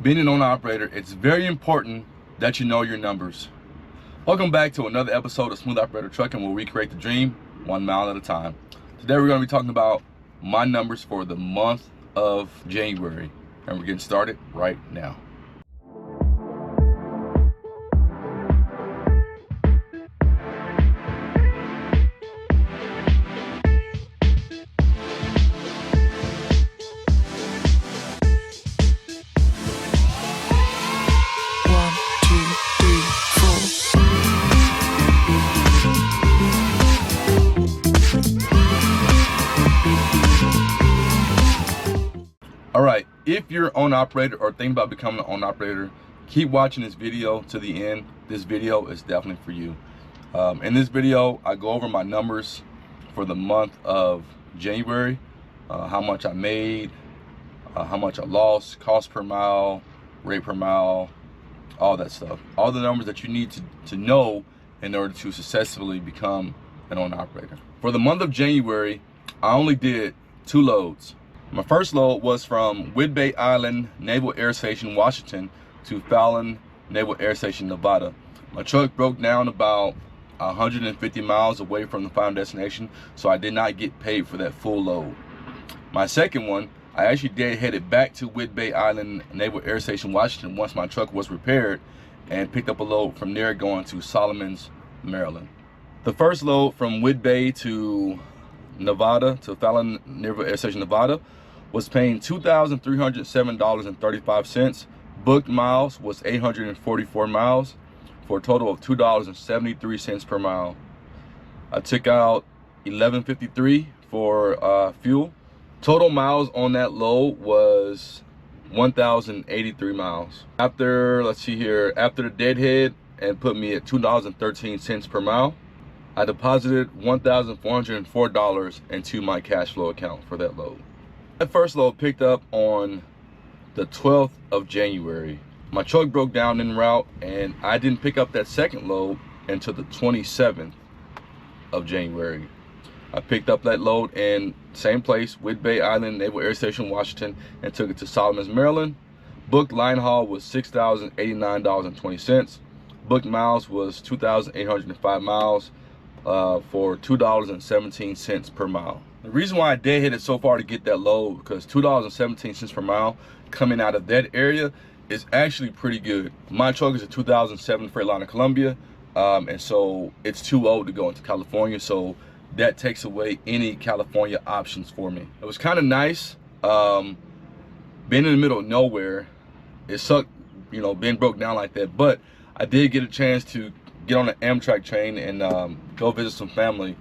Being an owner operator, it's very important that you know your numbers. Welcome back to another episode of Smooth Operator Trucking, where we create the dream 1 mile at a time. Today we're going to be talking about my numbers for the month of January, and we're getting started right now. All right, if you're an owner operator or thinking about becoming an owner operator, keep watching this video to the end. This video is definitely for you. In this video, I go over my numbers for the month of January, how much I made, how much I lost, cost per mile, rate per mile, all that stuff. All the numbers that you need to know in order to successfully become an owner operator. For the month of January, I only did 2 loads. My first load was from Whidbey Island Naval Air Station, Washington to Fallon Naval Air Station, Nevada. My truck broke down about 150 miles away from the final destination, so I did not get paid for that full load. My second one, I actually headed back to Whidbey Island Naval Air Station, Washington once my truck was repaired, and picked up a load from there going to Solomons, Maryland. The first load from Whidbey to Nevada, to Fallon Naval Air Station, Nevada, was paying $2,307.35. Booked miles was 844 miles for a total of $2.73 per mile. I took out $11.53 for fuel. Total miles on that load was 1,083 miles. After, let's see here, after the deadhead, and put me at $2.13 per mile, I deposited $1,404 into my cash flow account for that load. That first load picked up on the 12th of January. My truck broke down en route, and I didn't pick up that second load until the 27th of January. I picked up that load in same place, Whidbey Island Naval Air Station, Washington, and took it to Solomons, Maryland. Booked line haul was $6,089.20. Booked miles was 2,805 miles. For $2.17 per mile. The reason why I deadheaded so far to get that load, because $2.17 per mile coming out of that area is actually pretty good. My truck is a 2007 Freightliner Columbia, and so it's too old to go into California, so that takes away any California options for me. It was kind of nice being in the middle of nowhere. It sucked, you know, being broke down like that, but I did get a chance to get on an Amtrak train and go visit some family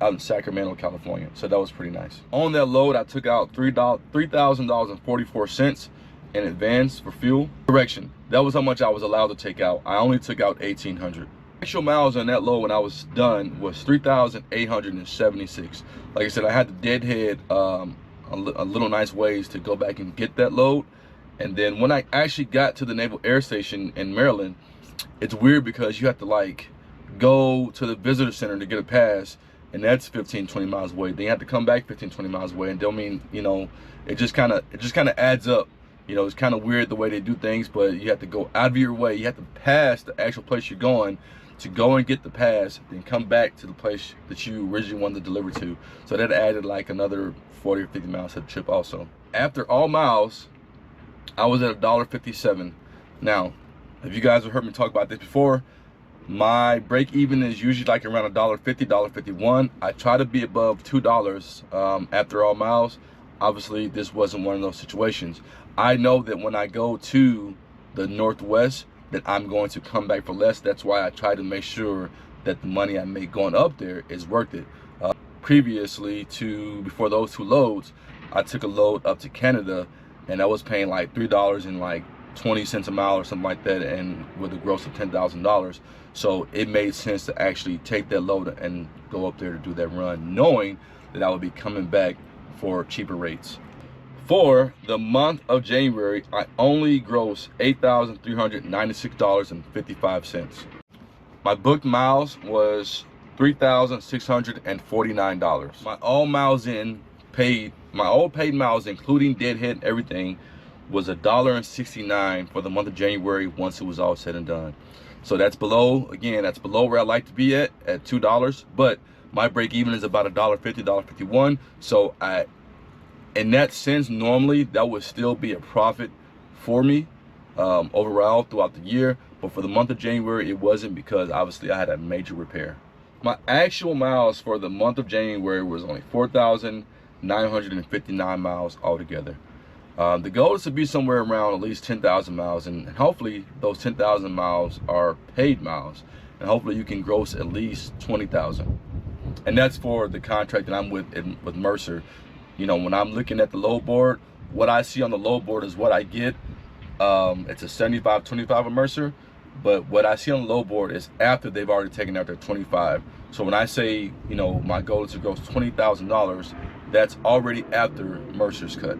out in Sacramento, California. So that was pretty nice. On that load, I took out $3,000.44 in advance for fuel. Correction, that was how much I was allowed to take out. I only took out 1,800. Actual miles on that load when I was done was 3,876. Like I said, I had to deadhead a little nice ways to go back and get that load. And then when I actually got to the Naval Air Station in Maryland, it's weird because you have to like go to the visitor center to get a pass, and that's 15-20 miles away. Then you have to come back 15-20 miles away, and don't mean, you know, it just kind of adds up. You know, it's kind of weird the way they do things, but you have to go out of your way. You have to pass the actual place you're going to go and get the pass, then come back to the place that you originally wanted to deliver to. So that added like another 40 or 50 miles to the trip also. After all miles, I was at $1.57. Now, if you guys have heard me talk about this before, my break even is usually like around $1.50, $1.51. I try to be above $2 after all miles. Obviously, this wasn't one of those situations. I know that when I go to the Northwest, that I'm going to come back for less. That's why I try to make sure that the money I make going up there is worth it. Previously before those 2 loads, I took a load up to Canada, and I was paying like $3 and like 20 cents a mile or something like that, and with a gross of $10,000. So it made sense to actually take that load and go up there to do that run, knowing that I would be coming back for cheaper rates. For the month of January, I only grossed $8,396.55. My booked miles was $3,649. My all paid miles, including deadhead and everything, was $1.69 for the month of January once it was all said and done. So that's below, again, that's below where I like to be at $2, but my break even is about $1.50, $1.51. So in that sense, normally that would still be a profit for me overall throughout the year. But for the month of January, it wasn't, because obviously I had a major repair. My actual miles for the month of January was only 4,959 miles altogether. The goal is to be somewhere around at least 10,000 miles, and hopefully those 10,000 miles are paid miles, and hopefully you can gross at least 20,000. And that's for the contract that I'm with Mercer. You know, when I'm looking at the load board, what I see on the load board is what I get. It's a 75-25 of Mercer, but what I see on the load board is after they've already taken out their 25. So when I say, you know, my goal is to gross $20,000, that's already after Mercer's cut.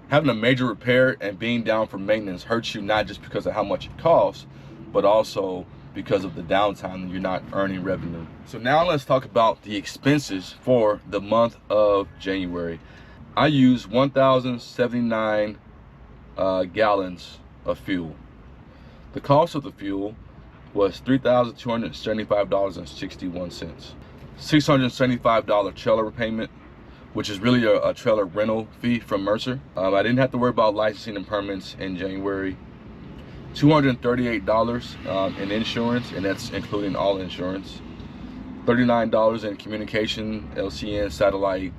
Having a major repair and being down for maintenance hurts you, not just because of how much it costs, but also because of the downtime and you're not earning revenue. So now let's talk about the expenses for the month of January. I used 1,079 gallons of fuel. The cost of the fuel was $3,275.61. $675 trailer repayment, which is really a trailer rental fee from Mercer. I didn't have to worry about licensing and permits in January. $238 in insurance, and that's including all insurance. $39 in communication, LCN, satellite,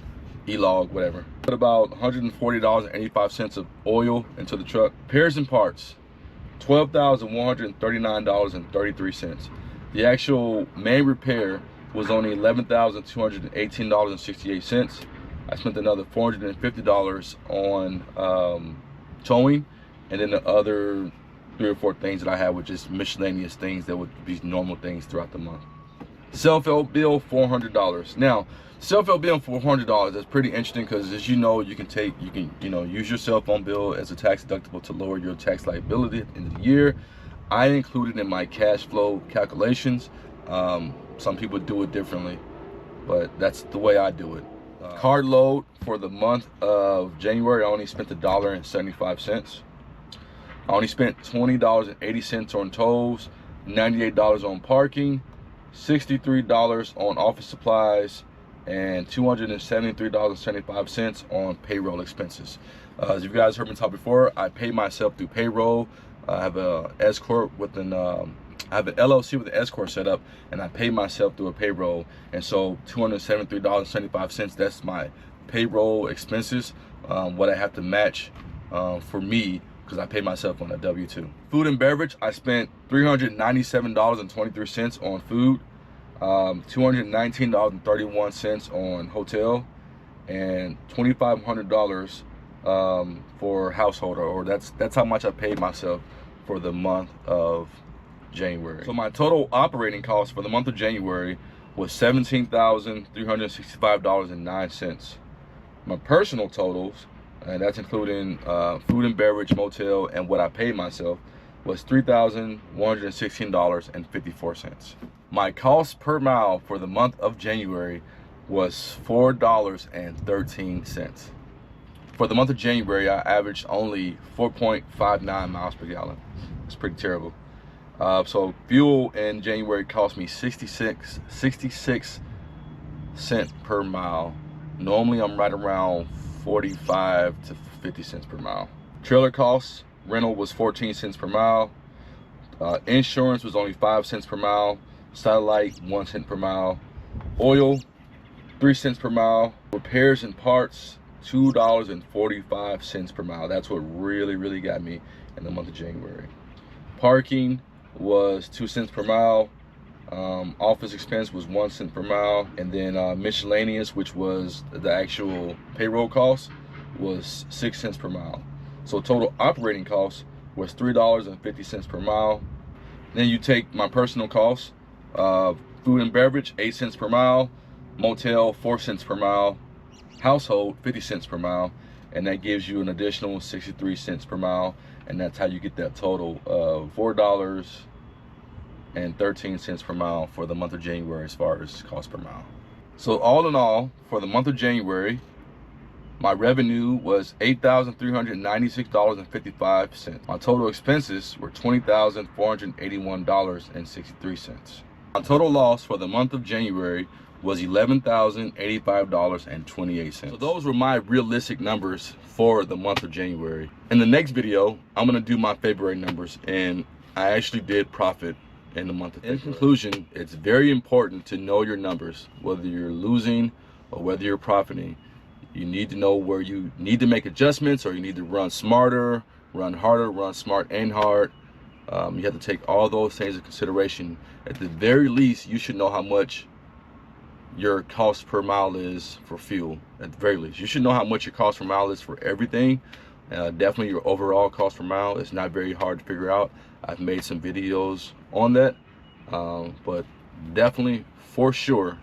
E-log, whatever. But about $140.85 of oil into the truck. Repairs and parts, $12,139.33. The actual main repair was only $11,218.68. I spent another $450 on towing, and then the other 3 or 4 things that I had were just miscellaneous things that would be normal things throughout the month. Self-help bill, $400. Now, self-help bill $400, that's pretty interesting, because as you know, you can use your cell phone bill as a tax deductible to lower your tax liability at the end of the year. I included in my cash flow calculations. Some people do it differently, but that's the way I do it. Card load for the month of January, I only spent $1.75. I only spent $20.80 on tolls, $98 on parking, $63 on office supplies, and $273.75 on payroll expenses. As you guys heard me talk before, I pay myself through payroll. I have a S corp with an I have an LLC with an S corp set up, and I pay myself through a payroll. And so $273.75, that's my payroll expenses, what I have to match for me, because I pay myself on a W-2. Food and beverage, I spent $397.23 on food, $219.31 on hotel, and $2,500 for household, or that's how much I paid myself for the month of January. So my total operating cost for the month of January was $17,365.09. My personal totals, and that's including food and beverage, motel, and what I paid myself, was $3,116.54. My cost per mile for the month of January was $4.13. For the month of January, I averaged only 4.59 miles per gallon. It's pretty terrible. So fuel in January cost me 66 cents per mile. Normally I'm right around 45 to 50 cents per mile. Trailer costs, rental was 14 cents per mile. Insurance was only 5 cents per mile. Satellite, 1 cent per mile. Oil, 3 cents per mile. Repairs and parts, $2.45 per mile. That's what really got me in the month of January. Parking was 2 cents per mile. Office expense was 1 cent per mile, and then miscellaneous, which was the actual payroll cost, was 6 cents per mile. So total operating cost was $3.50 per mile. Then you take my personal costs, food and beverage, 8 cents per mile, motel, 4 cents per mile, household, 50 cents per mile, and that gives you an additional 63 cents per mile, and that's how you get that total of $4.13 per mile for the month of January as far as cost per mile. So all in all, for the month of January, My revenue was $8,396.55. My total expenses were $20,481.63. My total loss for the month of January was $11,085.28. So those were my realistic numbers for the month of January. In the next video, I'm gonna do my February numbers, and I actually did profit in the month of February. In conclusion, it's very important to know your numbers, whether you're losing or whether you're profiting. You need to know where you need to make adjustments, or you need to run smarter, run harder, run smart and hard. You have to take all those things into consideration. At the very least, you should know how much your cost per mile is for fuel. At the very least, you should know how much your cost per mile is for everything. Definitely your overall cost per mile is not very hard to figure out. I've made some videos on that, but definitely for sure,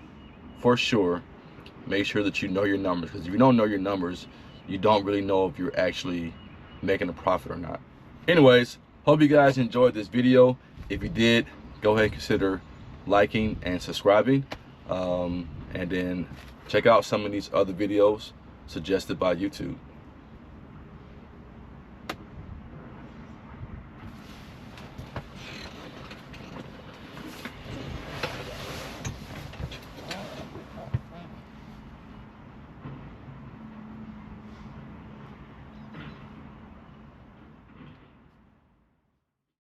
make sure that you know your numbers, because if you don't know your numbers, you don't really know if you're actually making a profit or not. Anyways, hope you guys enjoyed this video. If you did, go ahead and consider liking and subscribing, and then check out some of these other videos suggested by YouTube.